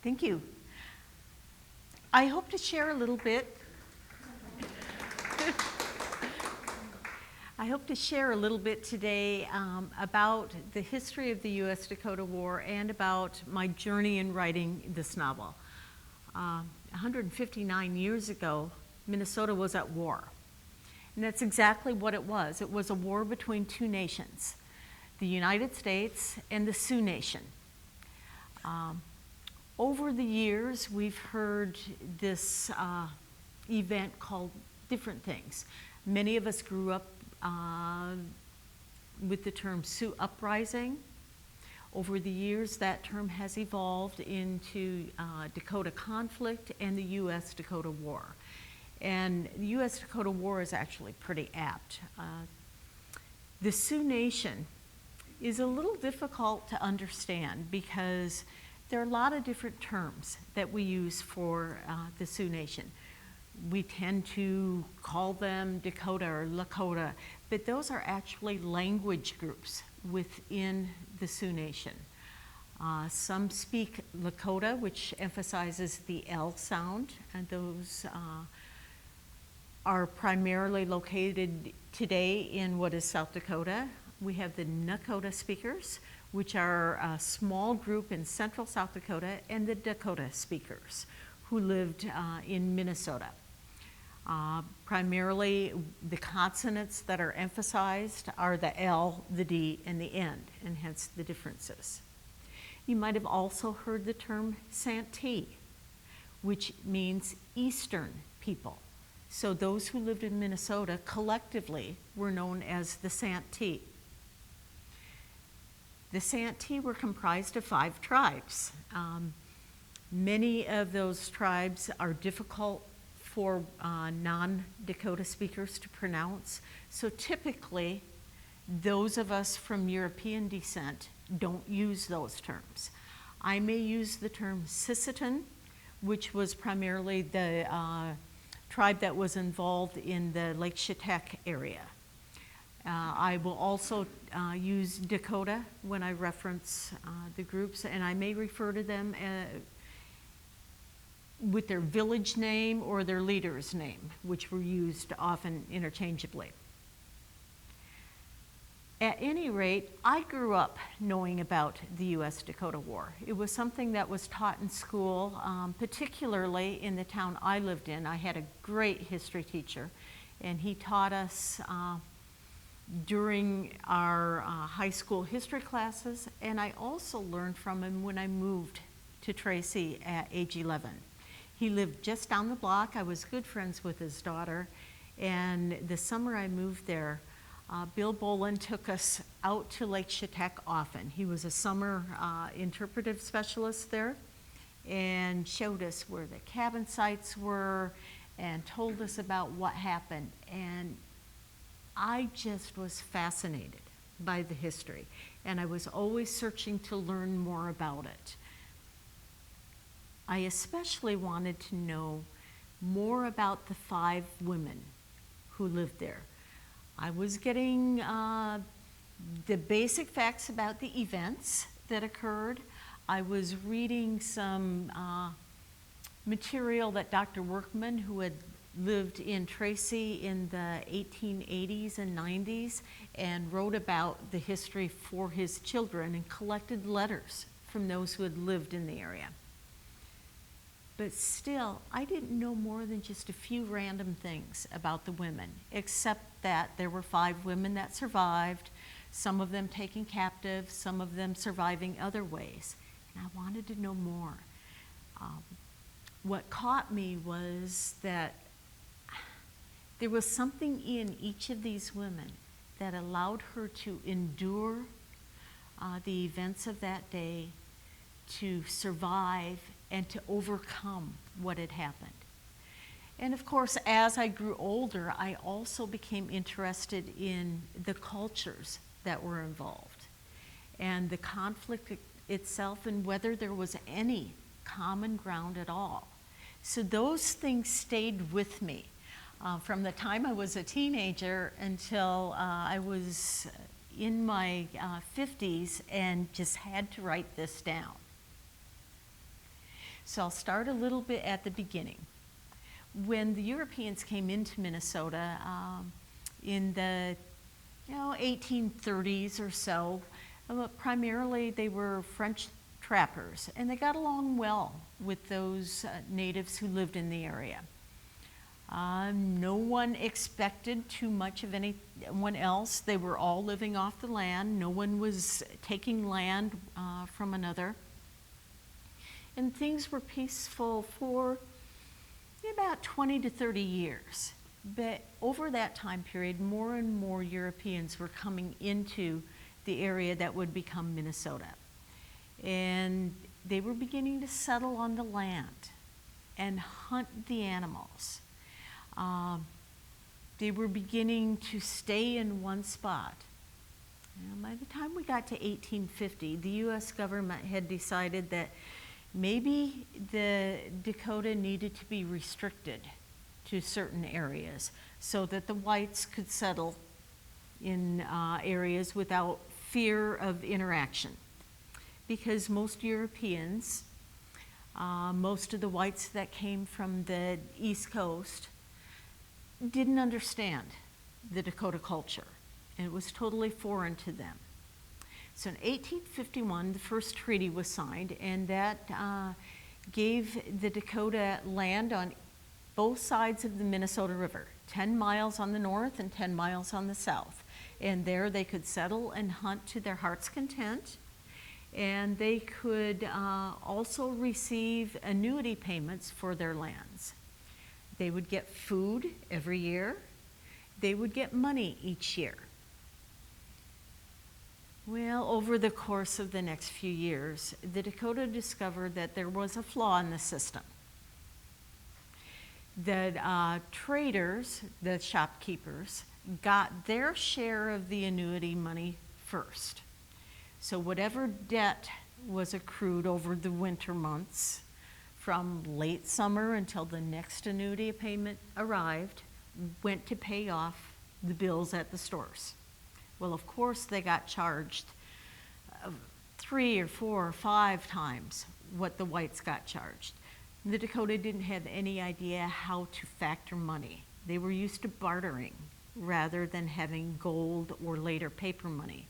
Thank you. I hope to share a little bit. I hope to share a little bit today about the history of the US-Dakota War and about my journey in writing this novel. 159 years ago, Minnesota was at war. And that's exactly what it was. It was a war between two nations, the United States and the Sioux Nation. Over the years, we've heard this event called different things. Many of us grew up with the term Sioux Uprising. Over the years, that term has evolved into Dakota conflict and the US-Dakota War. And the US-Dakota War is actually pretty apt. The Sioux Nation is a little difficult to understand because there are a lot of different terms that we use for the Sioux Nation. We tend to call them Dakota or Lakota, but those are actually language groups within the Sioux Nation. Some speak Lakota, which emphasizes the L sound, and those are primarily located today in what is South Dakota. We have the Nakota speakers, which are a small group in central South Dakota, and the Dakota speakers, who lived in Minnesota. Primarily, the consonants that are emphasized are the L, the D, and the N, and hence the differences. You might have also heard the term Santee, which means Eastern people. So those who lived in Minnesota collectively were known as the Santee. The Santee were comprised of 5 tribes. Many of those tribes are difficult for non-Dakota speakers to pronounce. So typically, those of us from European descent don't use those terms. I may use the term Sisseton, which was primarily the tribe that was involved in the Lake Shatek area. I will also use Dakota when I reference the groups, and I may refer to them with their village name or their leader's name, which were used often interchangeably. At any rate, I grew up knowing about the US-Dakota War. It was something that was taught in school, particularly in the town I lived in. I had a great history teacher, and he taught us during our high school history classes, and I also learned from him when I moved to Tracy at age 11. He lived just down the block. I was good friends with his daughter, and the summer I moved there, Bill Boland took us out to Lake Shatek often. He was a summer interpretive specialist there and showed us where the cabin sites were and told us about what happened. And I just was fascinated by the history, and I was always searching to learn more about it. I especially wanted to know more about the 5 women who lived there. I was getting the basic facts about the events that occurred. I was reading some material that Dr. Workman, who had lived in Tracy in the 1880s and 90s, and wrote about the history for his children and collected letters from those who had lived in the area. But still, I didn't know more than just a few random things about the women, except that there were 5 women that survived, some of them taken captive, some of them surviving other ways. And I wanted to know more. What caught me was that there was something in each of these women that allowed her to endure the events of that day, to survive, and to overcome what had happened. And of course, as I grew older, I also became interested in the cultures that were involved and the conflict itself and whether there was any common ground at all. So those things stayed with me from the time I was a teenager until I was in my 50s and just had to write this down. So I'll start a little bit at the beginning. When the Europeans came into Minnesota in the 1830s or so, primarily they were French trappers, and they got along well with those natives who lived in the area. No one expected too much of anyone else. They were all living off the land. No one was taking land from another. And things were peaceful for about 20 to 30 years. But over that time period, more and more Europeans were coming into the area that would become Minnesota. And they were beginning to settle on the land and hunt the animals. They were beginning to stay in one spot. And by the time we got to 1850, the US government had decided that maybe the Dakota needed to be restricted to certain areas so that the whites could settle in areas without fear of interaction. Because most Europeans, most of the whites that came from the East Coast, didn't understand the Dakota culture, and it was totally foreign to them. So in 1851, the first treaty was signed, and that gave the Dakota land on both sides of the Minnesota River, 10 miles on the north and 10 miles on the south. And there they could settle and hunt to their heart's content, and they could also receive annuity payments for their lands. They would get food every year. They would get money each year. Well, over the course of the next few years, the Dakota discovered that there was a flaw in the system. That traders, the shopkeepers, got their share of the annuity money first. So whatever debt was accrued over the winter months, from late summer until the next annuity payment arrived, went to pay off the bills at the stores. Well, of course, they got charged 3 or 4 or 5 times what the whites got charged. The Dakota didn't have any idea how to factor money. They were used to bartering rather than having gold or later paper money,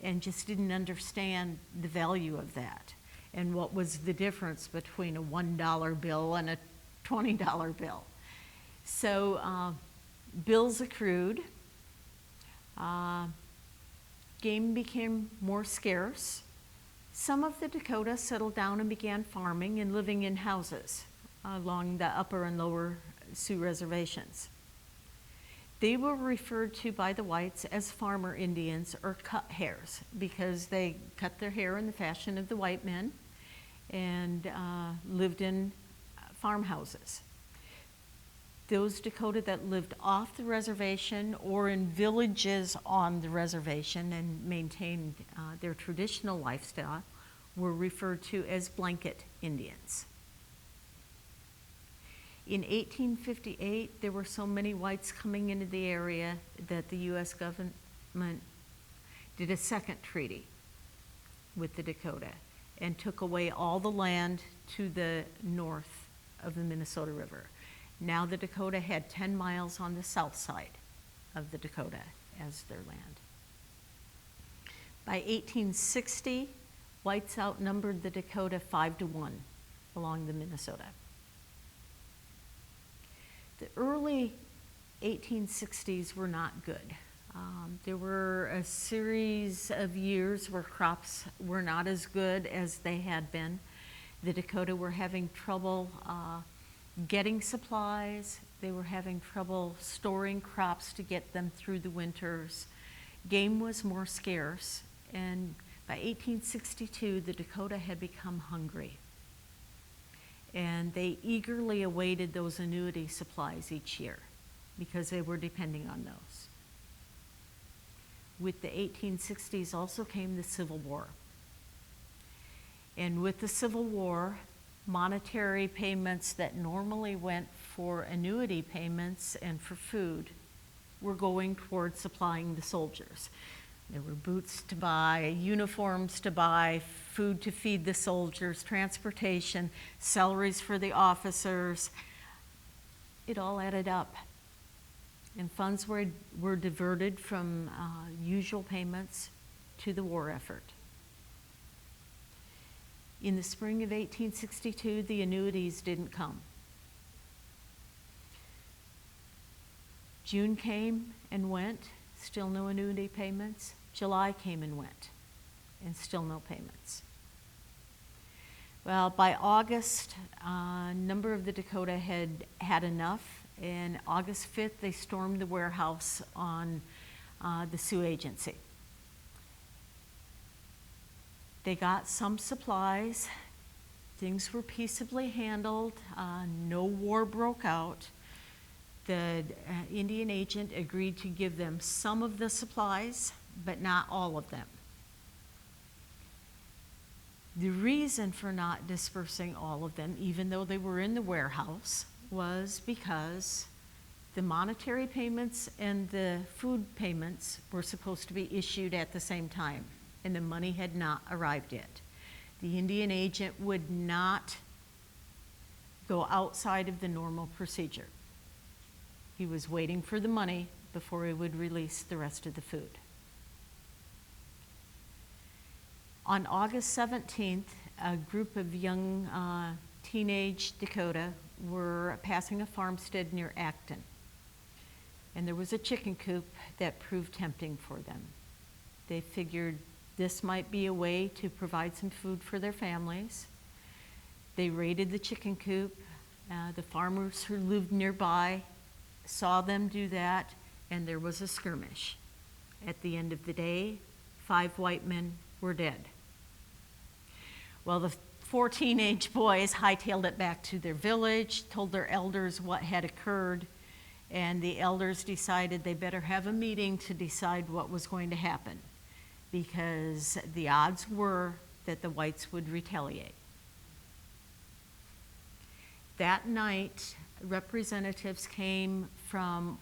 and just didn't understand the value of that and what was the difference between a $1 bill and a $20 bill. So bills accrued. Game became more scarce. Some of the Dakota settled down and began farming and living in houses along the upper and lower Sioux reservations. They were referred to by the whites as farmer Indians or cut hairs because they cut their hair in the fashion of the white men and lived in farmhouses. Those Dakota that lived off the reservation or in villages on the reservation and maintained their traditional lifestyle were referred to as blanket Indians. In 1858, there were so many whites coming into the area that the US government did a second treaty with the Dakota and took away all the land to the north of the Minnesota River. Now the Dakota had 10 miles on the south side of the Dakota as their land. By 1860, whites outnumbered the Dakota 5-1 along the Minnesota. The early 1860s were not good. There were a series of years where crops were not as good as they had been. The Dakota were having trouble getting supplies. They were having trouble storing crops to get them through the winters. Game was more scarce, and by 1862, the Dakota had become hungry. And they eagerly awaited those annuity supplies each year because they were depending on those. With the 1860s also came the Civil War. And with the Civil War, monetary payments that normally went for annuity payments and for food were going towards supplying the soldiers. There were boots to buy, uniforms to buy, food to feed the soldiers, transportation, salaries for the officers. It all added up. And funds were diverted from usual payments to the war effort. In the spring of 1862, the annuities didn't come. June came and went, still no annuity payments. July came and went, and still no payments. Well, by August, a number of the Dakota had had enough, and August 5th, they stormed the warehouse on the Sioux Agency. They got some supplies. Things were peaceably handled. No war broke out. The Indian agent agreed to give them some of the supplies, but not all of them. The reason for not dispersing all of them, even though they were in the warehouse, was because the monetary payments and the food payments were supposed to be issued at the same time, and the money had not arrived yet. The Indian agent would not go outside of the normal procedure. He was waiting for the money before he would release the rest of the food. On August 17th, a group of young teenage Dakota were passing a farmstead near Acton. And there was a chicken coop that proved tempting for them. They figured this might be a way to provide some food for their families. They raided the chicken coop. The farmers who lived nearby saw them do that, and there was a skirmish. At the end of the day, 5 white men were dead. Well, the 4 teenage boys hightailed it back to their village, told their elders what had occurred, and the elders decided they better have a meeting to decide what was going to happen, because the odds were that the whites would retaliate. That night, representatives came from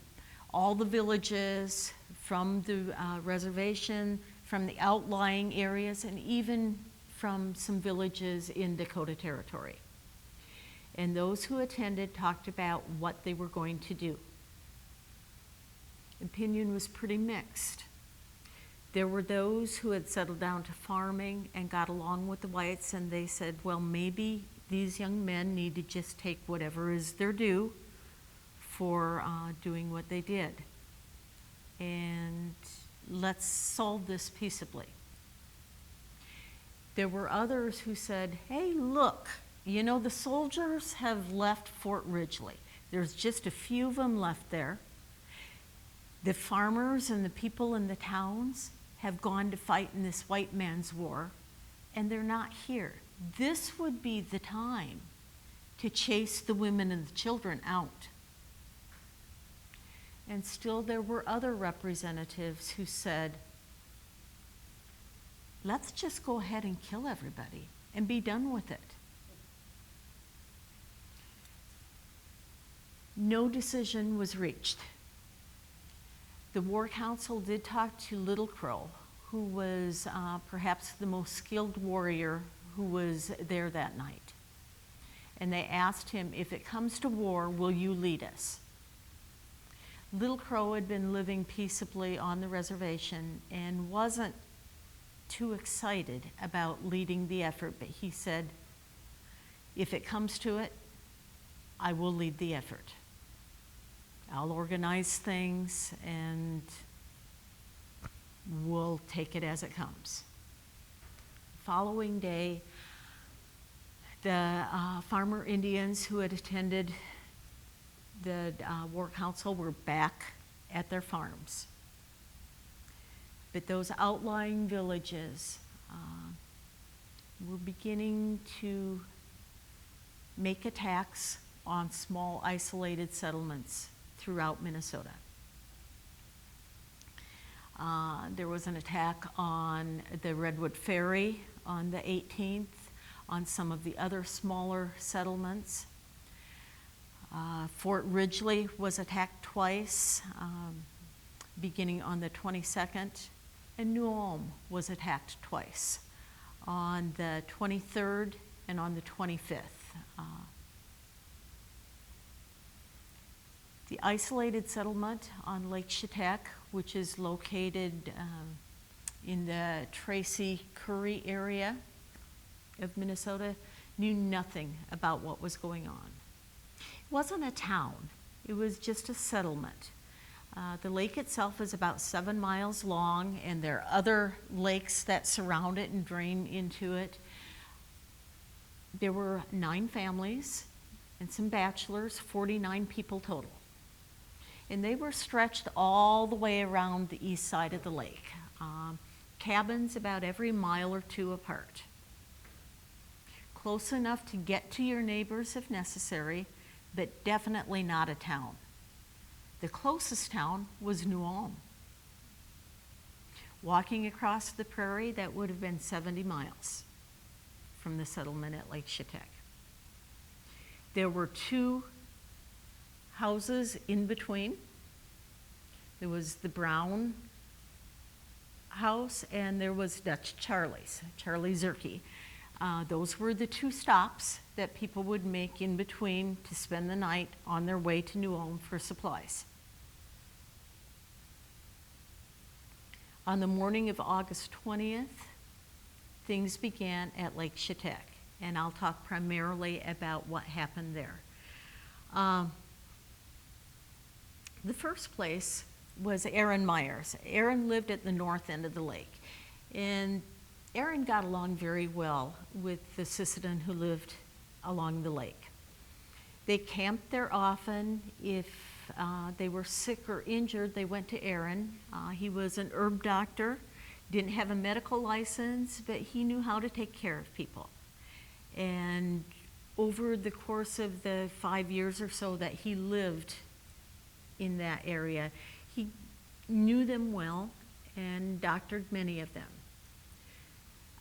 all the villages, from the reservation, from the outlying areas, and even from some villages in Dakota Territory. And those who attended talked about what they were going to do. Opinion was pretty mixed. There were those who had settled down to farming and got along with the whites, and they said, well, maybe these young men need to just take whatever is their due for doing what they did. And let's solve this peaceably. There were others who said, hey, look, you know, the soldiers have left Fort Ridgely. There's just a few of them left there. The farmers and the people in the towns have gone to fight in this white man's war, and they're not here. This would be the time to chase the women and the children out. And still there were other representatives who said, let's just go ahead and kill everybody and be done with it. No decision was reached. The War Council did talk to Little Crow, who was perhaps the most skilled warrior who was there that night. And they asked him, if it comes to war, will you lead us? Little Crow had been living peaceably on the reservation and wasn't too excited about leading the effort, but he said, if it comes to it, I will lead the effort. I'll organize things and we'll take it as it comes. Following day, the farmer Indians who had attended the War Council were back at their farms. But those outlying villages were beginning to make attacks on small isolated settlements throughout Minnesota. There was an attack on the Redwood Ferry on the 18th, on some of the other smaller settlements. Fort Ridgely was attacked twice, beginning on the 22nd, and New Ulm was attacked twice on the 23rd and on the 25th. The isolated settlement on Lake Shatek, which is located in the Tracy-Curry area of Minnesota, knew nothing about what was going on. It wasn't a town, it was just a settlement. The lake itself is about 7 miles long, and there are other lakes that surround it and drain into it. There were 9 families and some bachelors, 49 people total. And they were stretched all the way around the east side of the lake. Cabins about every mile or 2 apart. Close enough to get to your neighbors if necessary, but definitely not a town. The closest town was New Ulm. Walking across the prairie, that would have been 70 miles from the settlement at Lake Shatek. There were 2 houses in between. There was the Brown house and there was Dutch Charlie's, Charlie Zerke. Those were the 2 stops that people would make in between to spend the night on their way to New Ulm for supplies. On the morning of August 20th, things began at Lake Shatek, and I'll talk primarily about what happened there. The first place was Aaron Myers. Aaron lived at the north end of the lake, and Aaron got along very well with the Sisseton who lived along the lake. They camped there often. If they were sick or injured, they went to Aaron. He was an herb doctor, didn't have a medical license, but he knew how to take care of people. And over the course of the 5 years or so that he lived in that area, he knew them well and doctored many of them.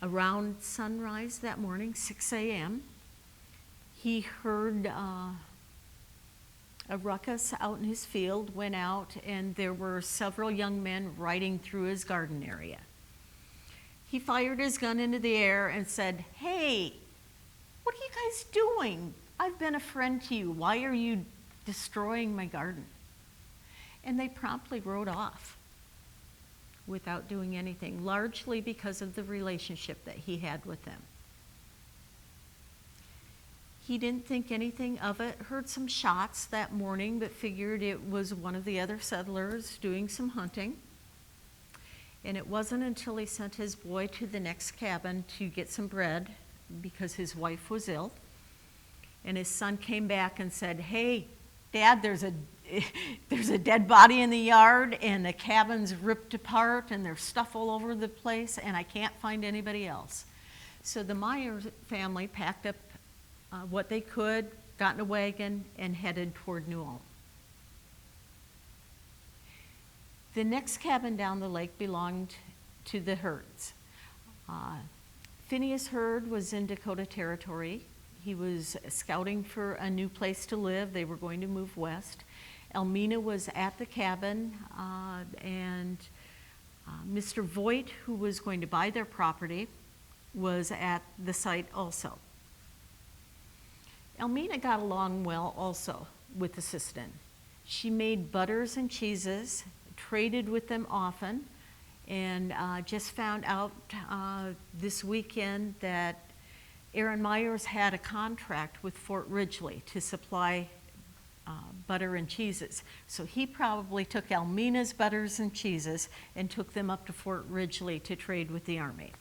Around sunrise that morning, 6 a.m., he heard a ruckus out in his field, went out, and there were several young men riding through his garden area. He fired his gun into the air and said, "Hey, what are you guys doing? I've been a friend to you. Why are you destroying my garden?" And they promptly rode off without doing anything, largely because of the relationship that he had with them. He didn't think anything of it, heard some shots that morning, but figured it was one of the other settlers doing some hunting. And it wasn't until he sent his boy to the next cabin to get some bread because his wife was ill. And his son came back and said, "Hey, Dad, there's a dead body in the yard and the cabin's ripped apart and there's stuff all over the place and I can't find anybody else." So the Myers family packed up what they could, got in a wagon, and headed toward New Ulm. The next cabin down the lake belonged to the Herds. Phineas Hurd was in Dakota Territory. He was scouting for a new place to live. They were going to move west. Elmina was at the cabin, and Mr. Voigt, who was going to buy their property, was at the site also. Elmina got along well also with the Sisseton. She made butters and cheeses, traded with them often, and just found out this weekend that Aaron Myers had a contract with Fort Ridgely to supply butter and cheeses. So he probably took Elmina's butters and cheeses and took them up to Fort Ridgely to trade with the Army.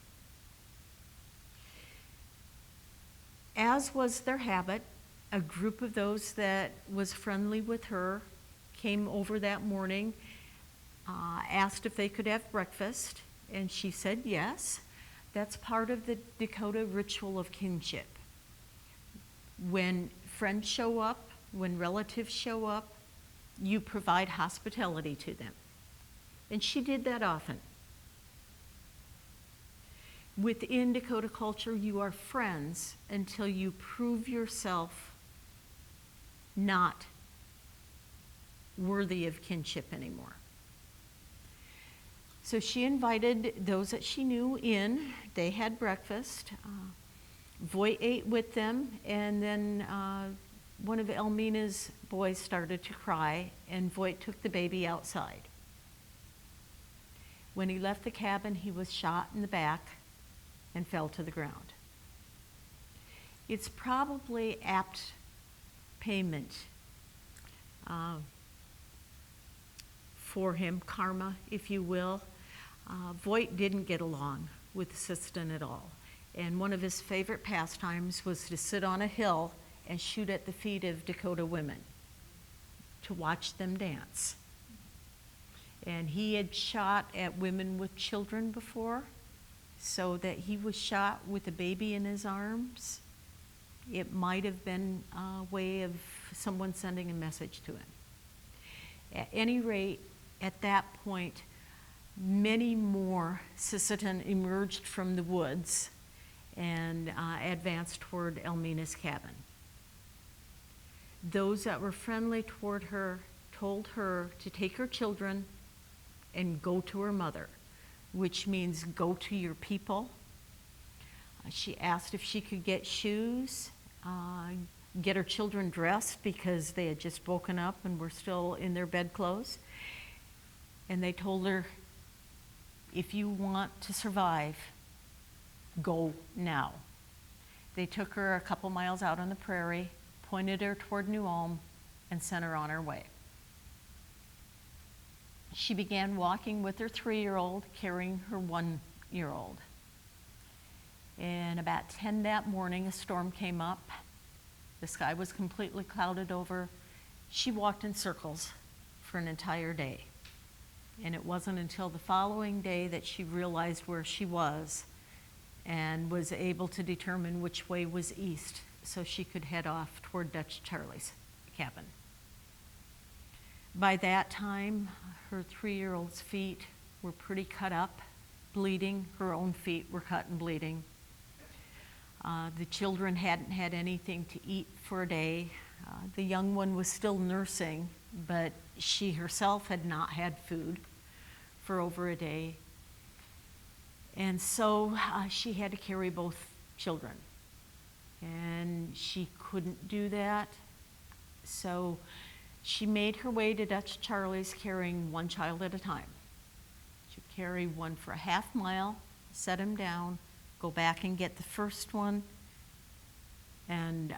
As was their habit, a group of those that was friendly with her came over that morning, asked if they could have breakfast, and she said yes. That's part of the Dakota ritual of kinship. When friends show up, when relatives show up, you provide hospitality to them. And she did that often. Within Dakota culture, you are friends until you prove yourself not worthy of kinship anymore. So she invited those that she knew in. They had breakfast. Voight ate with them, and then one of Elmina's boys started to cry, and Voight took the baby outside. When he left the cabin, he was shot in the back and fell to the ground. It's probably apt payment for him, karma, if you will. Voight didn't get along with Sisseton at all. And one of his favorite pastimes was to sit on a hill and shoot at the feet of Dakota women to watch them dance. And he had shot at women with children before, so that he was shot with a baby in his arms. It might have been a way of someone sending a message to him. At any rate, at that point, many more Sisseton emerged from the woods and advanced toward Elmina's cabin. Those that were friendly toward her told her to take her children and go to her mother, which means go to your people. She asked if she could get shoes, get her children dressed because they had just woken up and were still in their bedclothes. And they told her, if you want to survive, go now. They took her a couple miles out on the prairie, pointed her toward New Ulm, and sent her on her way. She began walking with her 3-year-old, carrying her 1-year-old. And about 10 that morning, a storm came up. The sky was completely clouded over. She walked in circles for an entire day. And it wasn't until the following day that she realized where she was and was able to determine which way was east so she could head off toward Dutch Charlie's cabin. By that time, her 3-year-old's feet were pretty cut up, bleeding. Her own feet were cut and bleeding. The children hadn't had anything to eat for a day. The young one was still nursing, but she herself had not had food for over a day. And so she had to carry both children. And she couldn't do that. So she made her way to Dutch Charlie's carrying one child at a time. She'd carry one for a half mile, set him down, go back and get the first one, and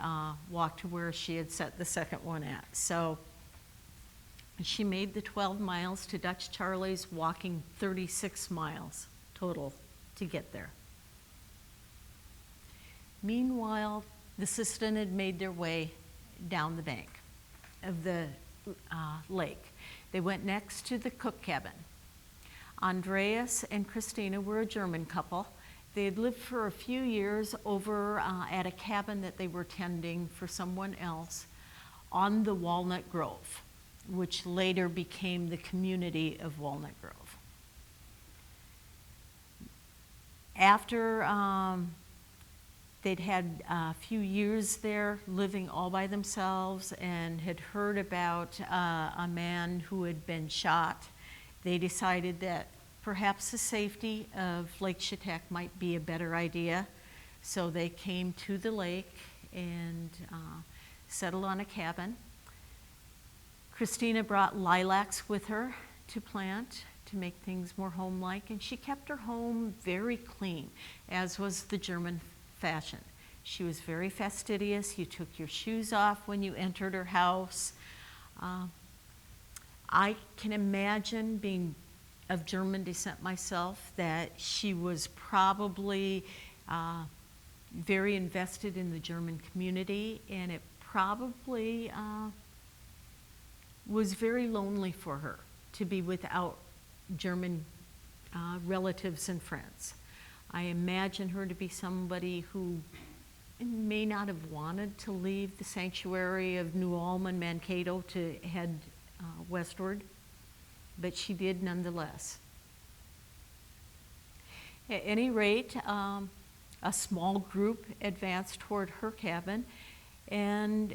walk to where she had set the second one at. So she made the 12 miles to Dutch Charlie's, walking 36 miles total to get there. Meanwhile, the Sisseton had made their way down the bank of the lake. They went next to the cook cabin. Andreas and Christina were a German couple. They had lived for a few years over at a cabin that they were tending for someone else on the Walnut Grove, which later became the community of Walnut Grove. After they'd had a few years there living all by themselves and had heard about a man who had been shot, they decided that perhaps the safety of Lake Shatek might be a better idea. So they came to the lake and settled on a cabin. Christina brought lilacs with her to plant to make things more home-like, and she kept her home very clean, as was the German fashion. She was very fastidious. You took your shoes off when you entered her house. I can imagine, being of German descent myself, that she was probably very invested in the German community, and it probably was very lonely for her to be without German relatives and friends. I imagine her to be somebody who may not have wanted to leave the sanctuary of New Ulm and Mankato to head westward, but she did nonetheless. At any rate, a small group advanced toward her cabin, and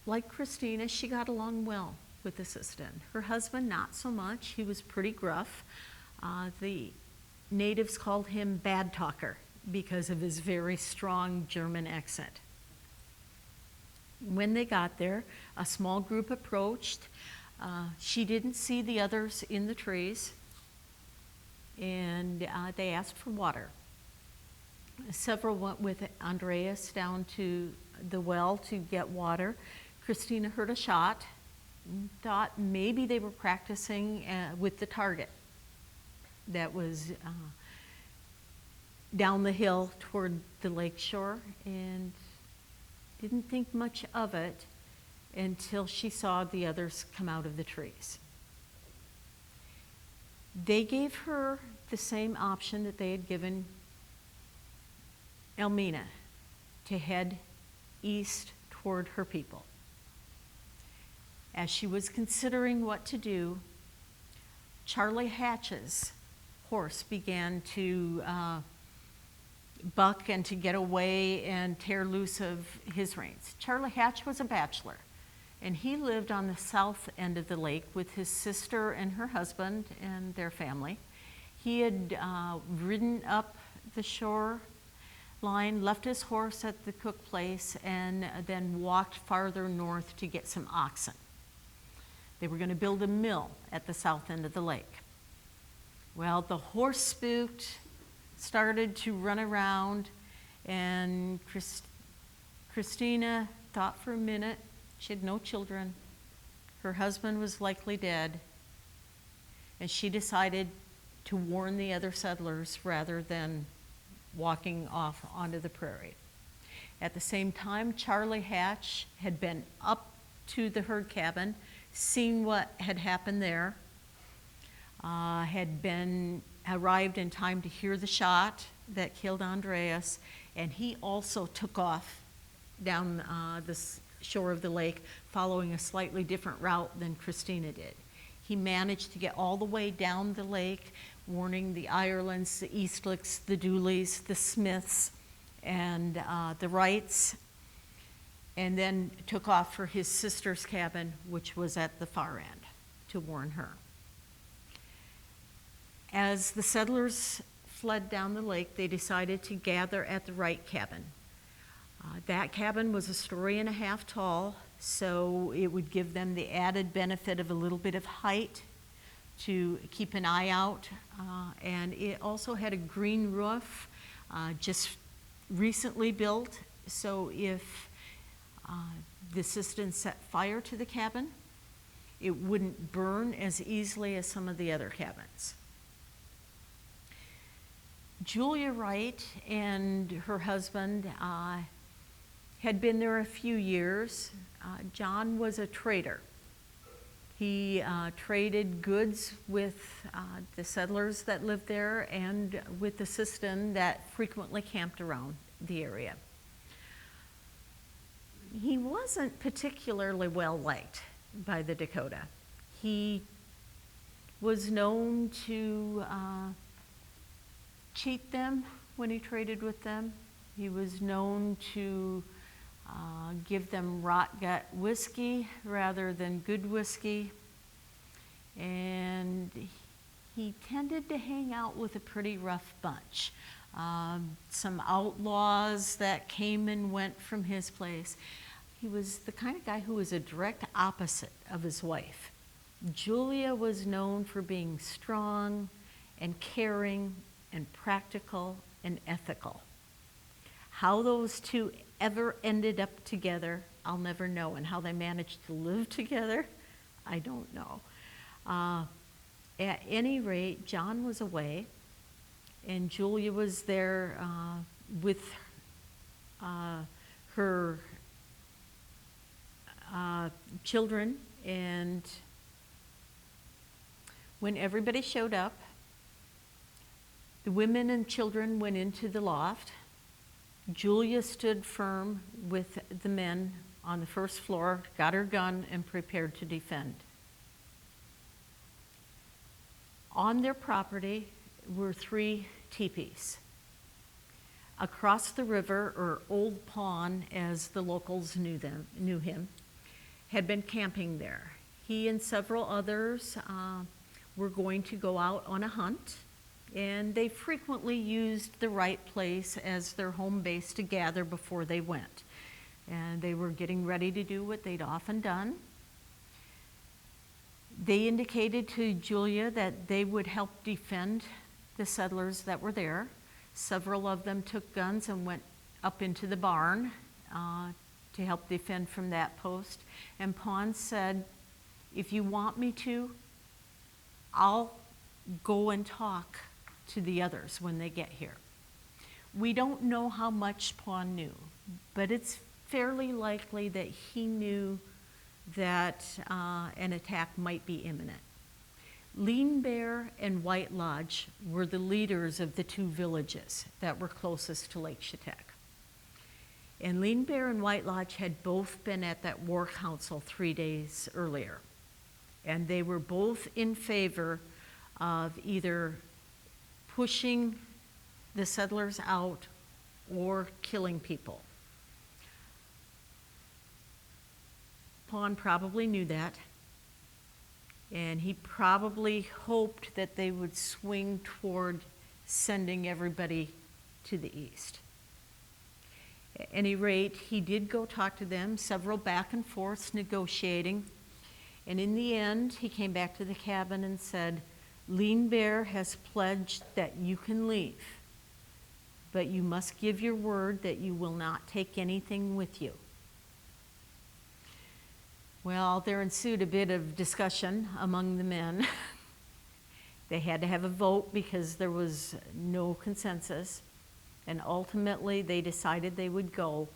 like Christina, she got along well with the Sisseton. Her husband, not so much. He was pretty gruff. The natives called him Bad Talker because of his very strong German accent. When they got there, a small group approached. She didn't see the others in the trees, and they asked for water. Several went with Andreas down to the well to get water. Christina heard a shot, thought maybe they were practicing with the target that was down the hill toward the lake shore, and didn't think much of it until she saw the others come out of the trees. They gave her the same option that they had given Elmina, to head east toward her people. As she was considering what to do, Charlie Hatch's horse began to buck and to get away and tear loose of his reins. Charlie Hatch was a bachelor, and he lived on the south end of the lake with his sister and her husband and their family. He had ridden up the shore line, left his horse at the Cook place, and then walked farther north to get some oxen. They were going to build a mill at the south end of the lake. Well, the horse spooked, started to run around, and Christina thought for a minute. She had no children. Her husband was likely dead, and she decided to warn the other settlers rather than walking off onto the prairie. At the same time, Charlie Hatch had been up to the herd cabin, seen what had happened there, had been arrived in time to hear the shot that killed Andreas, and he also took off down the shore of the lake, following a slightly different route than Christina did. He managed to get all the way down the lake, warning the Irelands, the Eastlicks, the Dooleys, the Smiths, and the Wrights, and then took off for his sister's cabin, which was at the far end, to warn her. As the settlers fled down the lake, they decided to gather at the Wright cabin. That cabin was a story and a half tall, so it would give them the added benefit of a little bit of height to keep an eye out, and it also had a green roof, just recently built, so if the assistants set fire to the cabin, it wouldn't burn as easily as some of the other cabins. Julia Wright and her husband had been there a few years. John was a trader. He traded goods with the settlers that lived there and with the Sistan that frequently camped around the area. He wasn't particularly well liked by the Dakota. He was known to cheat them when he traded with them. He was known to give them rot gut whiskey rather than good whiskey. And he tended to hang out with a pretty rough bunch. Some outlaws that came and went from his place. He was the kind of guy who was a direct opposite of his wife. Julia was known for being strong and caring and practical and ethical. How those two ever ended up together, I'll never know. And how they managed to live together, I don't know. At any rate, John was away, and Julia was there with her children, and when everybody showed up, the women and children went into the loft. Julia stood firm with the men on the first floor, got her gun, and prepared to defend. On their property were 3 teepees. Across the river, or Old Pawn as the locals knew him, had been camping there. He and several others were going to go out on a hunt, and they frequently used the Wright place as their home base to gather before they went. And they were getting ready to do what they'd often done. They indicated to Julia that they would help defend the settlers that were there. Several of them took guns and went up into the barn to help defend from that post. And Pons said, if you want me to, I'll go and talk to the others when they get here. We don't know how much Pon knew, but it's fairly likely that he knew that an attack might be imminent. Lean Bear and White Lodge were the leaders of the two villages that were closest to Lake Shatek. And Lean Bear and White Lodge had both been at that war council 3 days earlier. And they were both in favor of either pushing the settlers out or killing people. Pon probably knew that, and he probably hoped that they would swing toward sending everybody to the east. At any rate, he did go talk to them, several back and forths negotiating, and in the end, he came back to the cabin and said, Lean Bear has pledged that you can leave, but you must give your word that you will not take anything with you. Well, there ensued a bit of discussion among the men. They had to have a vote because there was no consensus, and ultimately they decided they would go,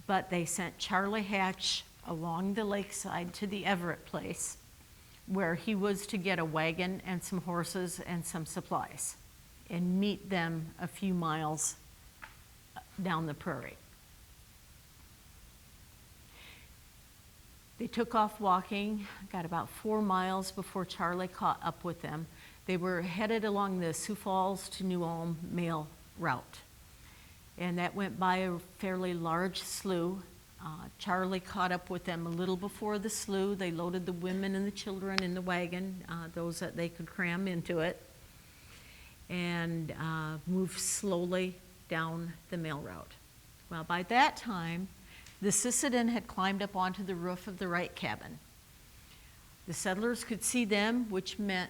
but they sent Charlie Hatch along the lakeside to the Everett place, where he was to get a wagon and some horses and some supplies and meet them a few miles down the prairie. They took off walking, got about 4 miles before Charlie caught up with them. They were headed along the Sioux Falls to New Ulm mail route. And that went by a fairly large slough. Charlie caught up with them a little before the slough. They loaded the women and the children in the wagon, those that they could cram into it, and moved slowly down the mail route. Well, by that time, the Sisseton had climbed up onto the roof of the Wright cabin. The settlers could see them, which meant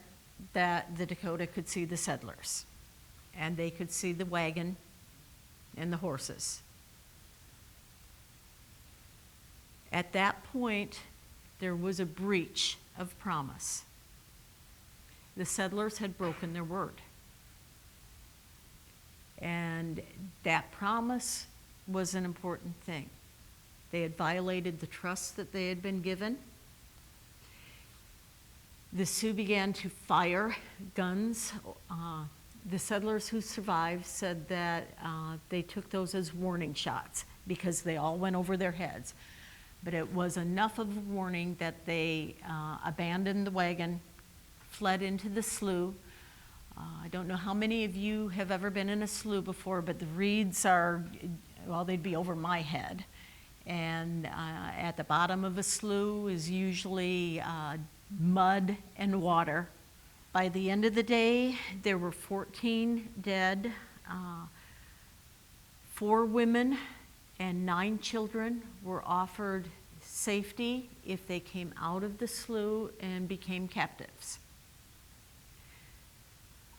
that the Dakota could see the settlers, and they could see the wagon and the horses. At that point, there was a breach of promise. The settlers had broken their word. And that promise was an important thing. They had violated the trust that they had been given. The Sioux began to fire guns. The settlers who survived said that they took those as warning shots because they all went over their heads. But it was enough of a warning that they abandoned the wagon, fled into the slough. I don't know how many of you have ever been in a slough before, but the reeds are, well, they'd be over my head. And at the bottom of a slough is usually mud and water. By the end of the day, there were 14 dead, 4 women and 9 children were offered safety if they came out of the slough and became captives.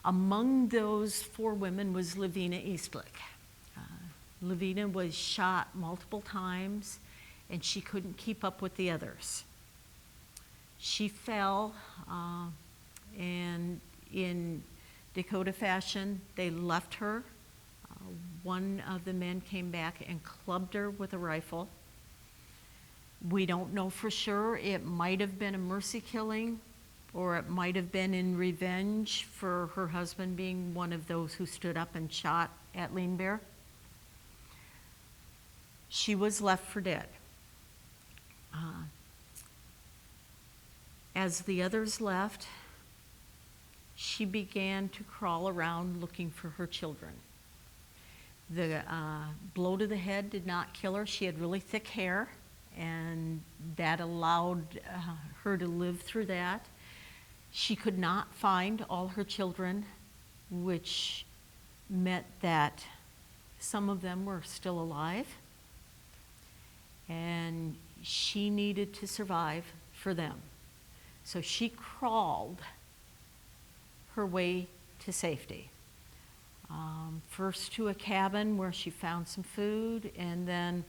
Among those 4 women was Lavina Eastlick. Lavina was shot multiple times, and she couldn't keep up with the others. She fell, and in Dakota fashion, they left her. One of the men came back and clubbed her with a rifle. We don't know for sure. It might have been a mercy killing, or it might have been in revenge for her husband being one of those who stood up and shot at Lean Bear. She was left for dead. As the others left, she began to crawl around looking for her children. The blow to the head did not kill her. She had really thick hair, and that allowed her to live through that. She could not find all her children, which meant that some of them were still alive, and she needed to survive for them. So she crawled her way to safety. First to a cabin where she found some food, and then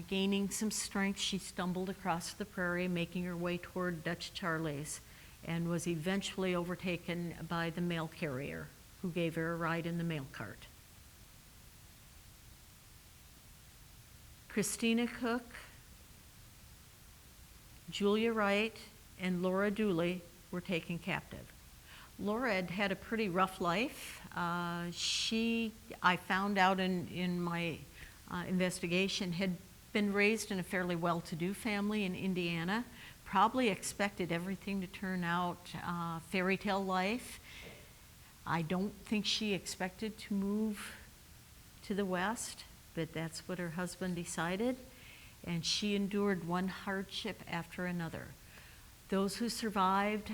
gaining some strength, she stumbled across the prairie, making her way toward Dutch Charlie's, and was eventually overtaken by the mail carrier, who gave her a ride in the mail cart. Christina Cook, Julia Wright, and Laura Dooley were taken captive. Laura had had a pretty rough life. I found out in my investigation, had been raised in a fairly well-to-do family in Indiana, probably expected everything to turn out fairy tale life. I don't think she expected to move to the West, but that's what her husband decided, and she endured one hardship after another. Those who survived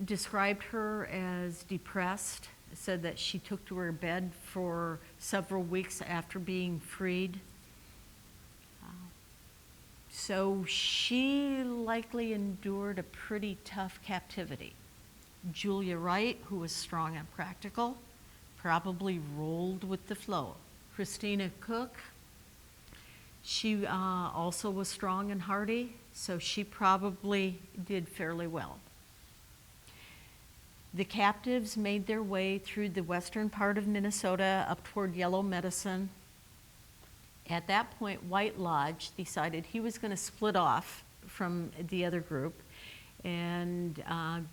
described her as depressed, said that she took to her bed for several weeks after being freed. So she likely endured a pretty tough captivity. Julia Wright, who was strong and practical, probably rolled with the flow. Christina Cook, she also was strong and hardy, so she probably did fairly well. The captives made their way through the western part of Minnesota up toward Yellow Medicine. At that point, White Lodge decided he was going to split off from the other group and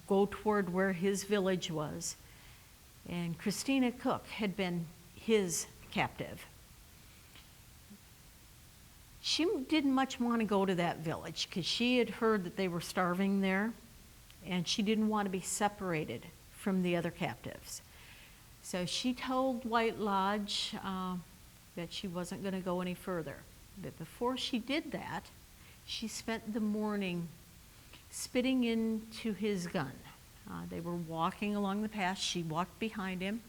go toward where his village was. And Christina Cook had been his captive. She didn't much want to go to that village because she had heard that they were starving there, and she didn't want to be separated from the other captives. So she told White Lodge that she wasn't going to go any further. But before she did that, she spent the morning spitting into his gun. They were walking along the path. She walked behind him,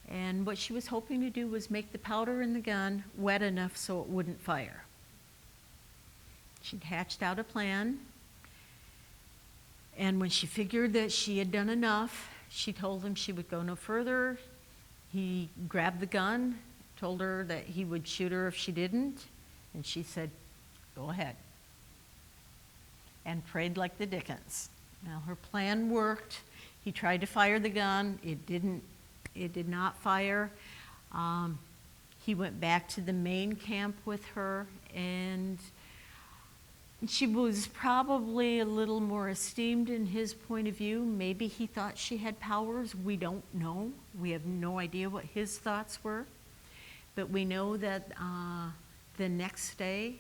and what she was hoping to do was make the powder in the gun wet enough so it wouldn't fire. She'd hatched out a plan, and when she figured that she had done enough, she told him she would go no further. He grabbed the gun, told her that he would shoot her if she didn't, and she said, "Go ahead," and prayed like the Dickens. Now her plan worked. He tried to fire the gun. It did not fire. He went back to the main camp with her, and she was probably a little more esteemed in his point of view. Maybe he thought she had powers. We don't know. We have no idea what his thoughts were. But we know that the next day,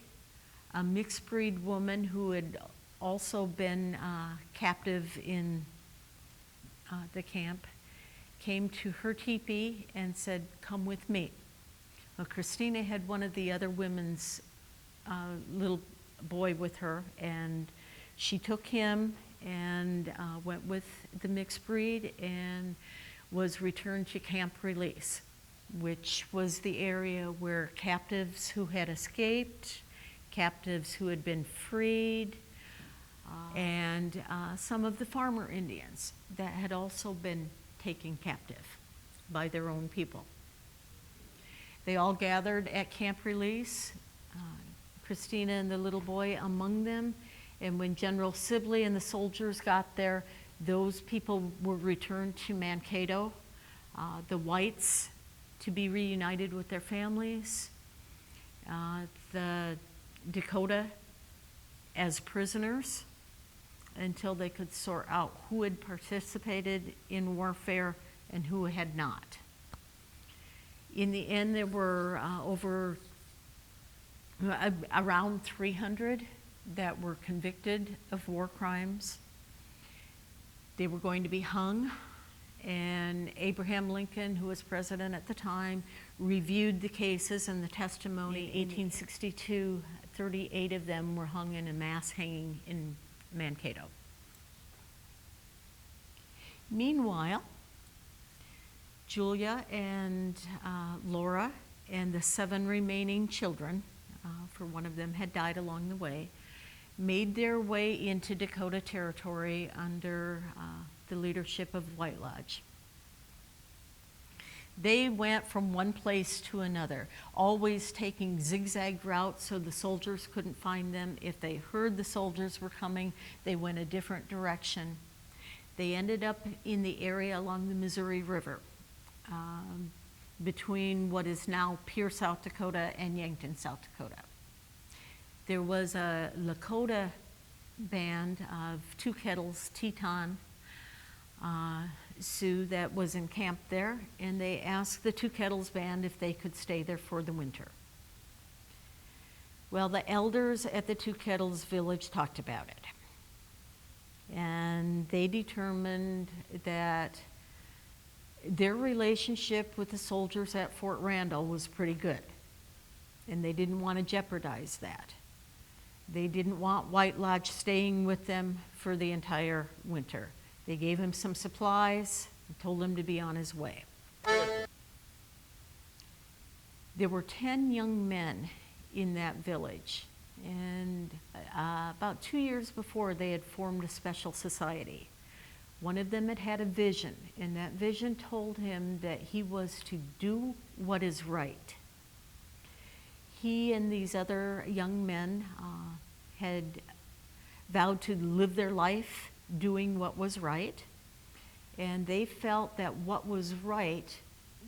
a mixed breed woman who had also been captive in the camp came to her teepee and said, "Come with me." Well, Christina had one of the other women's little boy with her, and she took him and went with the mixed breed and was returned to Camp Release, which was the area where captives who had escaped, captives who had been freed, and some of the farmer Indians that had also been taken captive by their own people. They all gathered at Camp Release, Christina and the little boy among them, and when General Sibley and the soldiers got there, those people were returned to Mankato, the whites to be reunited with their families, the Dakota as prisoners, until they could sort out who had participated in warfare and who had not. In the end, there were around 300 that were convicted of war crimes. They were going to be hung, and Abraham Lincoln, who was president at the time, reviewed the cases and the testimony. In 1862, 38 of them were hung in a mass hanging in Mankato. Meanwhile, Julia and Laura and the 7 remaining children, for one of them had died along the way, made their way into Dakota Territory under the leadership of White Lodge. They went from one place to another, always taking zigzag routes so the soldiers couldn't find them. If they heard the soldiers were coming, they went a different direction. They ended up in the area along the Missouri River, between what is now Pierre, South Dakota, and Yankton, South Dakota. There was a Lakota band of Two Kettles, Teton, Sioux that was encamped there, and they asked the Two Kettles band if they could stay there for the winter. Well, the elders at the Two Kettles village talked about it, and they determined that their relationship with the soldiers at Fort Randall was pretty good, and they didn't want to jeopardize that. They didn't want White Lodge staying with them for the entire winter. They gave him some supplies and told him to be on his way. There were 10 young men in that village, and about 2 years before, they had formed a special society. One of them had had a vision, and that vision told him that he was to do what is right. He and these other young men had vowed to live their life doing what was right, and they felt that what was right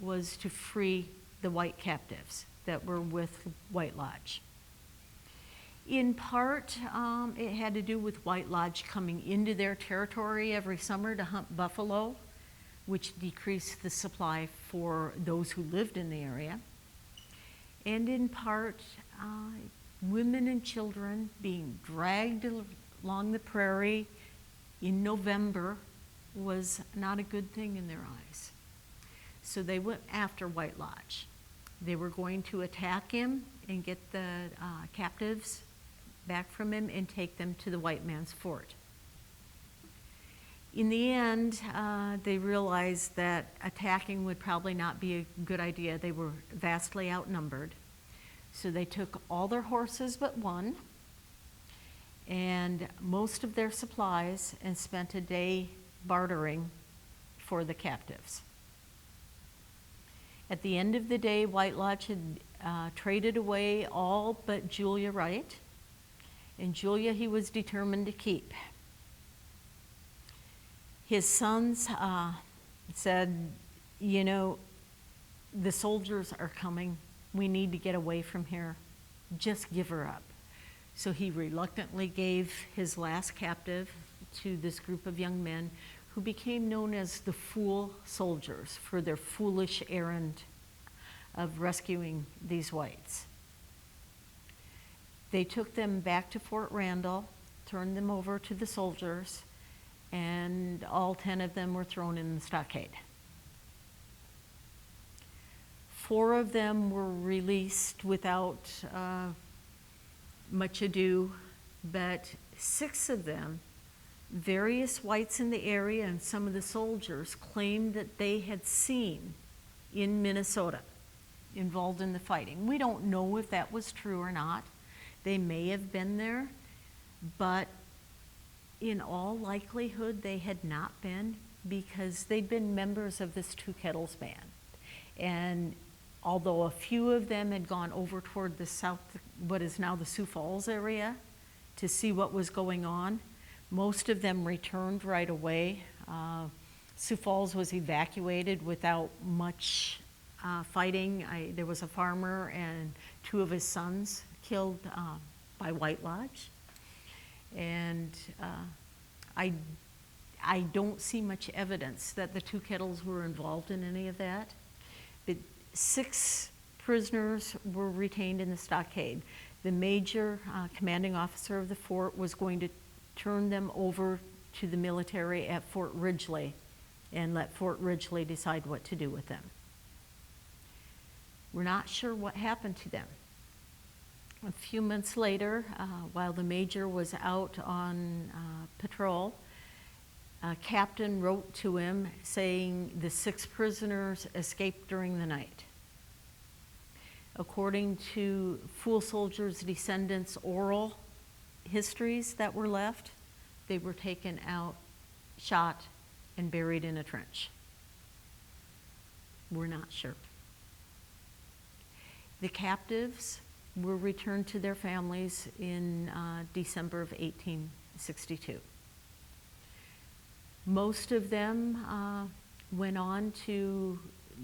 was to free the white captives that were with White Lodge. In part, it had to do with White Lodge coming into their territory every summer to hunt buffalo, which decreased the supply for those who lived in the area. And in part, women and children being dragged along the prairie in November was not a good thing in their eyes. So they went after White Lodge. They were going to attack him and get the captives back from him and take them to the white man's fort. In the end, they realized that attacking would probably not be a good idea. They were vastly outnumbered. So they took all their horses but one and most of their supplies and spent a day bartering for the captives. At the end of the day, White Lodge had traded away all but Julia Wright, and Julia he was determined to keep. His sons said, you know, the soldiers are coming. We need to get away from here. Just give her up. So he reluctantly gave his last captive to this group of young men who became known as the Fool Soldiers for their foolish errand of rescuing these whites. They took them back to Fort Randall, turned them over to the soldiers, and all 10 of them were thrown in the stockade. 4 of them were released without much ado, but 6 of them, various whites in the area and some of the soldiers claimed that they had seen in Minnesota involved in the fighting. We don't know if that was true or not. They may have been there, but in all likelihood they had not been, because they'd been members of this Two Kettles band. And although a few of them had gone over toward the south, what is now the Sioux Falls area, to see what was going on, most of them returned right away. Sioux Falls was evacuated without much fighting. There was a farmer and 2 of his sons killed by White Lodge. And I don't see much evidence that the Two Kettles were involved in any of that. But 6 prisoners were retained in the stockade. The major commanding officer of the fort was going to turn them over to the military at Fort Ridgely and let Fort Ridgely decide what to do with them. We're not sure what happened to them. A few months later, while the major was out on patrol, A captain wrote to him saying the 6 prisoners escaped during the night. According to Fool Soldiers' descendants' oral histories that were left, they were taken out, shot, and buried in a trench. We're not sure. The captives were returned to their families in December of 1862. Most of them went on to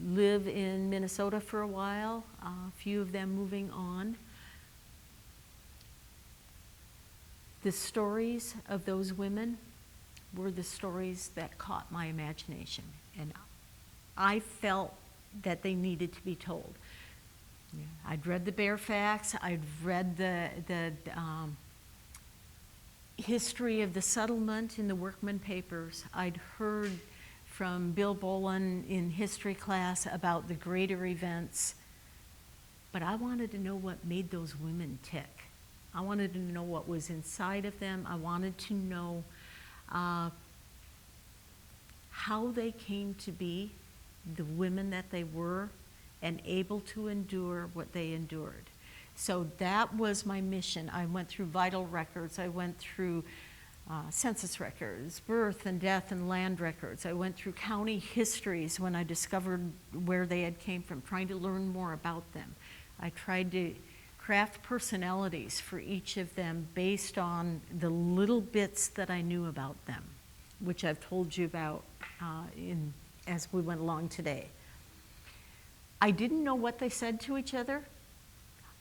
live in Minnesota for a while, a few of them moving on. The stories of those women were the stories that caught my imagination, and I felt that they needed to be told. Yeah. I'd read the bare facts, I'd read the history of the settlement in the workman papers. I'd heard from Bill Bolin in history class about the greater events, but I wanted to know what made those women tick. I wanted to know what was inside of them. I wanted to know how they came to be the women that they were and able to endure what they endured. So that was my mission. I went through vital records. I went through census records, birth and death and land records. I went through county histories when I discovered where they had came from, trying to learn more about them. I tried to craft personalities for each of them based on the little bits that I knew about them, which I've told you about as we went along today. I didn't know what they said to each other.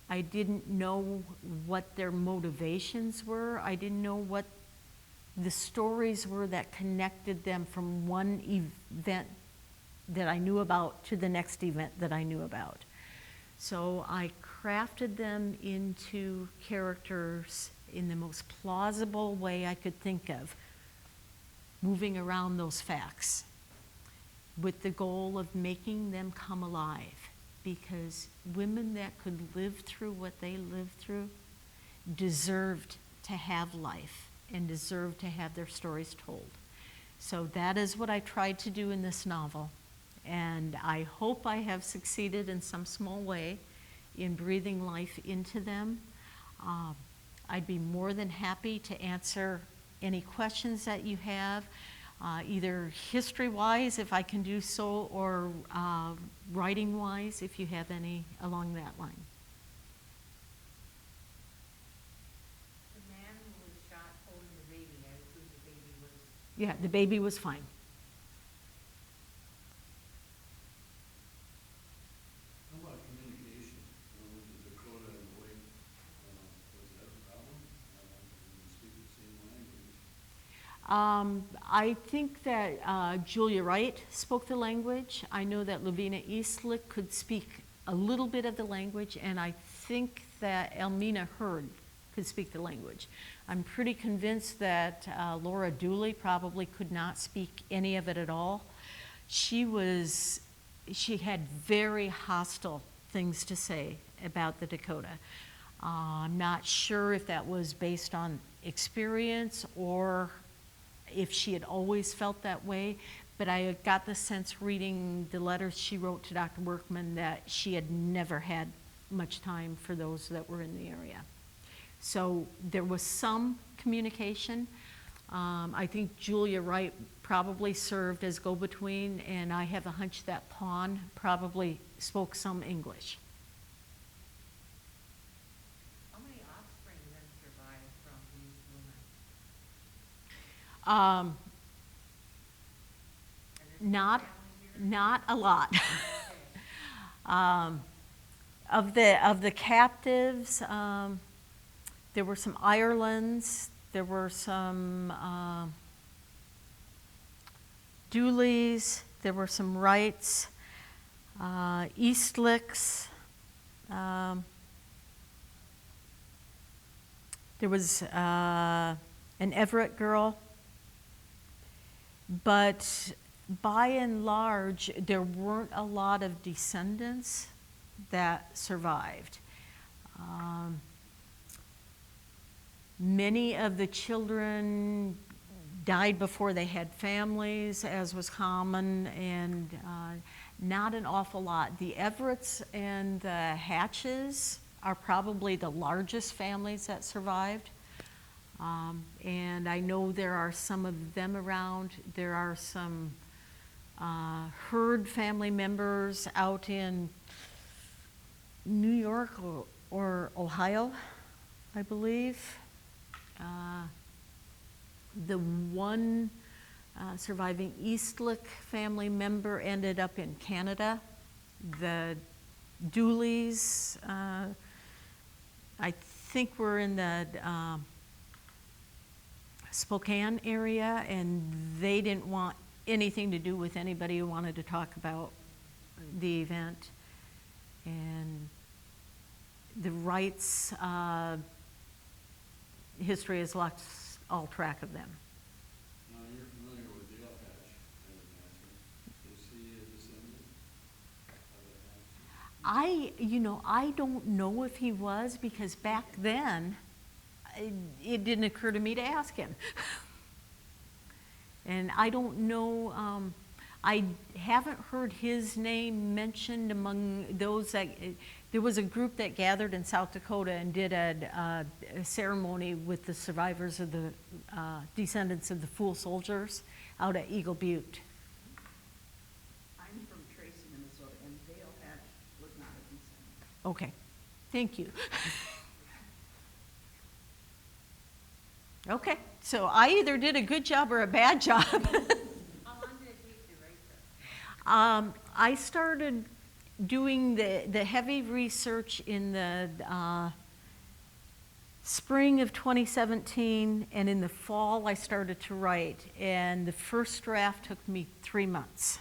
I didn't know what their motivations were. I didn't know what the stories were that connected them from one event that I knew about to the next event that I knew about. So I crafted them into characters in the most plausible way I could think of, moving around those facts, with the goal of making them come alive. Because women that could live through what they lived through deserved to have life and deserved to have their stories told. So that is what I tried to do in this novel. And I hope I have succeeded in some small way in breathing life into them. I'd be more than happy to answer any questions that you have, either history-wise, if I can do so, or writing-wise, if you have any along that line. The man who was shot holding the baby, I assume the baby was... Yeah, the baby was fine. How about communication with the Dakota and the Wright? Was that a problem? Did you speak the same language? I think that Julia Wright spoke the language. I know that Lavina Eastlick could speak a little bit of the language, and I think that Elmina Hurd could speak the language. I'm pretty convinced that Laura Dooley probably could not speak any of it at all. She had very hostile things to say about the Dakota. I'm not sure if that was based on experience or if she had always felt that way, but I got the sense reading the letters she wrote to Dr. Workman that she had never had much time for those that were in the area. So there was some communication. I think Julia Wright probably served as go-between, and I have a hunch that Pawn probably spoke some English. How many offspring then survived from these women? Not a lot. Of the captives, there were some Irelands, there were some Dooleys, there were some Wrights, Eastlicks. There was an Everett girl, but by and large, there weren't a lot of descendants that survived. Many of the children died before they had families, as was common, and not an awful lot. The Everetts and the Hatches are probably the largest families that survived. And I know there are some of them around. There are some Hurd family members out in New York or Ohio, I believe. The one surviving Eastlick family member ended up in Canada. The Dooleys, I think were in the Spokane area, and they didn't want anything to do with anybody who wanted to talk about the event. And the Wrights, history has lost all track of them. Now, you're familiar with Dale Hatch as an actor. Is he a descendant of the Hatch? I don't know if he was, because back then, it didn't occur to me to ask him. And I don't know, I haven't heard his name mentioned among those that, there was a group that gathered in South Dakota and did a ceremony with the survivors of the descendants of the Fool Soldiers out at Eagle Butte. I'm from Tracy, Minnesota, and Dale Hatch was not a descendant. Okay, thank you. Okay, so I either did a good job or a bad job. How long did it take to write this? I started doing the heavy research in the spring of 2017, and in the fall I started to write, and the first draft took me 3 months.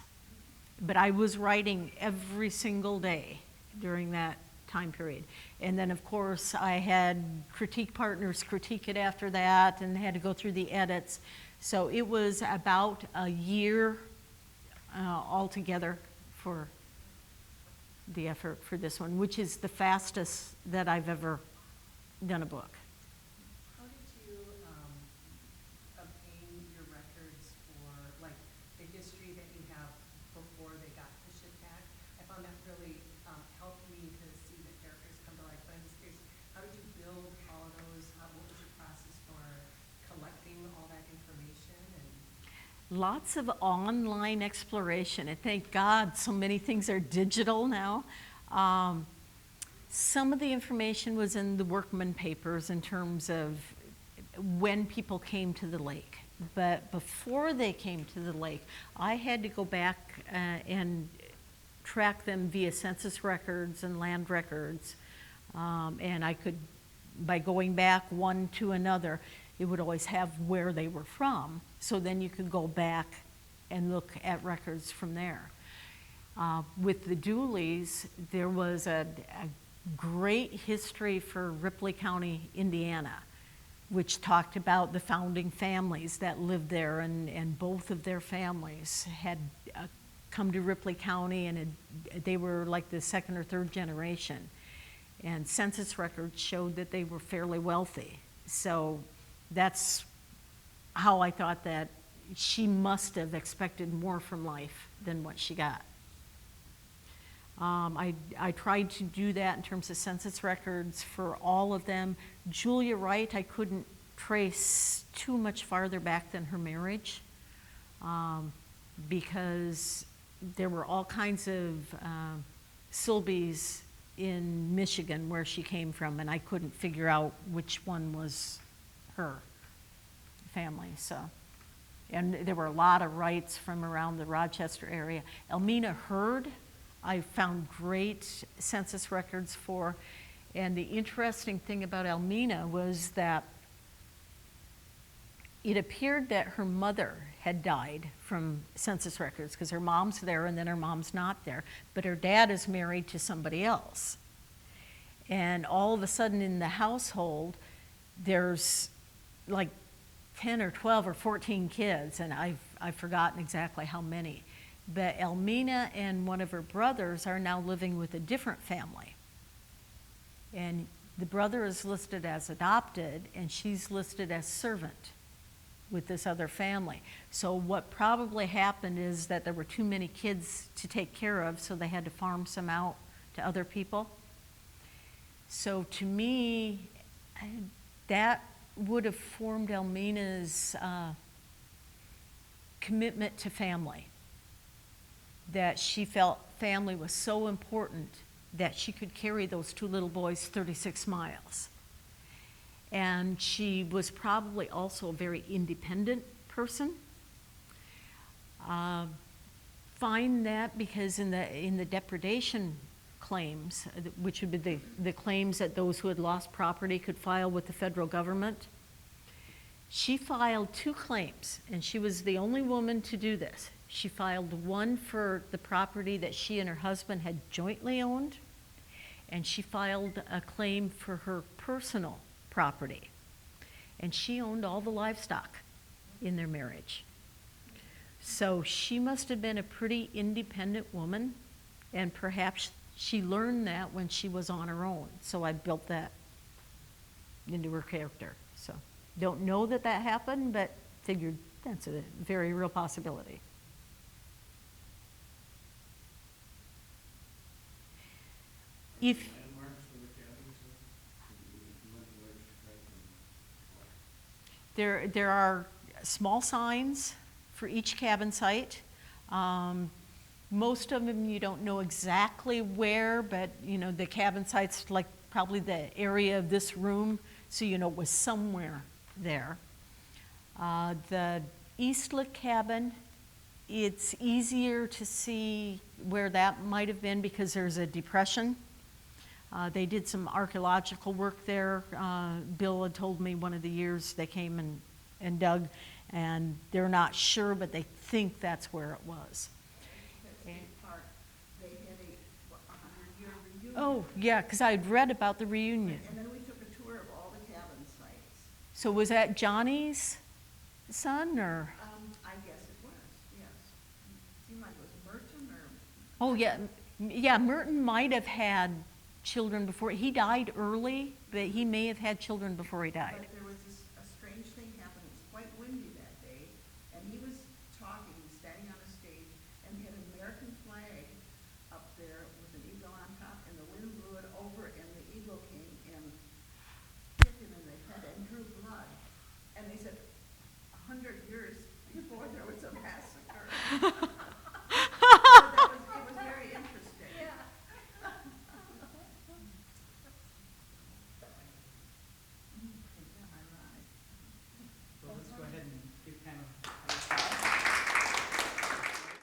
But I was writing every single day during that time period. And then, of course, I had critique partners critique it after that and had to go through the edits. So it was about a year altogether for the effort for this one, which is the fastest that I've ever done a book. How did you obtain your records for, like, the history that you have before they got to Shatek? I found that really helped me to see the characters come to life. But I'm just curious, how did you build all of those? What was your process for collecting all that information? And Lots of online exploration, and thank God so many things are digital now. Some of the information was in the workman papers in terms of when people came to the lake. But before they came to the lake, I had to go back and track them via census records and land records. And I could, by going back one to another, it would always have where they were from. So then you could go back and look at records from there. With the Dooleys, there was a great history for Ripley County, Indiana, which talked about the founding families that lived there, and both of their families had come to Ripley County, and they were like the second or third generation. And census records showed that they were fairly wealthy. So that's how I thought that she must have expected more from life than what she got. I tried to do that in terms of census records for all of them. Julia Wright, I couldn't trace too much farther back than her marriage, because there were all kinds of Silbies in Michigan where she came from, and I couldn't figure out which one was her family. So, and there were a lot of Wrights from around the Rochester area. Elmina Hurd, I found great census records for, and the interesting thing about Elmina was that it appeared that her mother had died from census records, because her mom's there and then her mom's not there, but her dad is married to somebody else. And all of a sudden in the household, there's like 10 or 12 or 14 kids, and I've forgotten exactly how many. But Elmina and one of her brothers are now living with a different family. And the brother is listed as adopted, and she's listed as servant. with this other family. So what probably happened is that there were too many kids to take care of, so they had to farm some out to other people. So to me, that would have formed Elmina's commitment to family, that she felt family was so important that she could carry those two little boys 36 miles. And she was probably also a very independent person. Find that because in the depredation claims, which would be the claims that those who had lost property could file with the federal government, she filed 2 claims, and she was the only woman to do this. She filed one for the property that she and her husband had jointly owned, and she filed a claim for her personal property. And she owned all the livestock in their marriage. So she must have been a pretty independent woman, and perhaps she learned that when she was on her own. So I built that into her character. So don't know that that happened, but figured that's a very real possibility. If Landmarks for the cabins, you went to Lake Shatek and there are small signs for each cabin site. Most of them you don't know exactly where, but you know the cabin site's like probably the area of this room, so you know it was somewhere there. The Eastlick cabin, it's easier to see where that might have been because there's a depression. They did some archaeological work there. Bill had told me one of the years they came and dug, and they're not sure, but they think that's where it was. That state park, they had a 100-year reunion. Oh, yeah, because I'd read about the reunion. And then we took a tour of all the cabin sites. So was that Johnny's son, or? I guess it was, yes. Seemed like it was Merton or. Oh, yeah, Merton might have had children before. He died early, but he may have had children before he died. But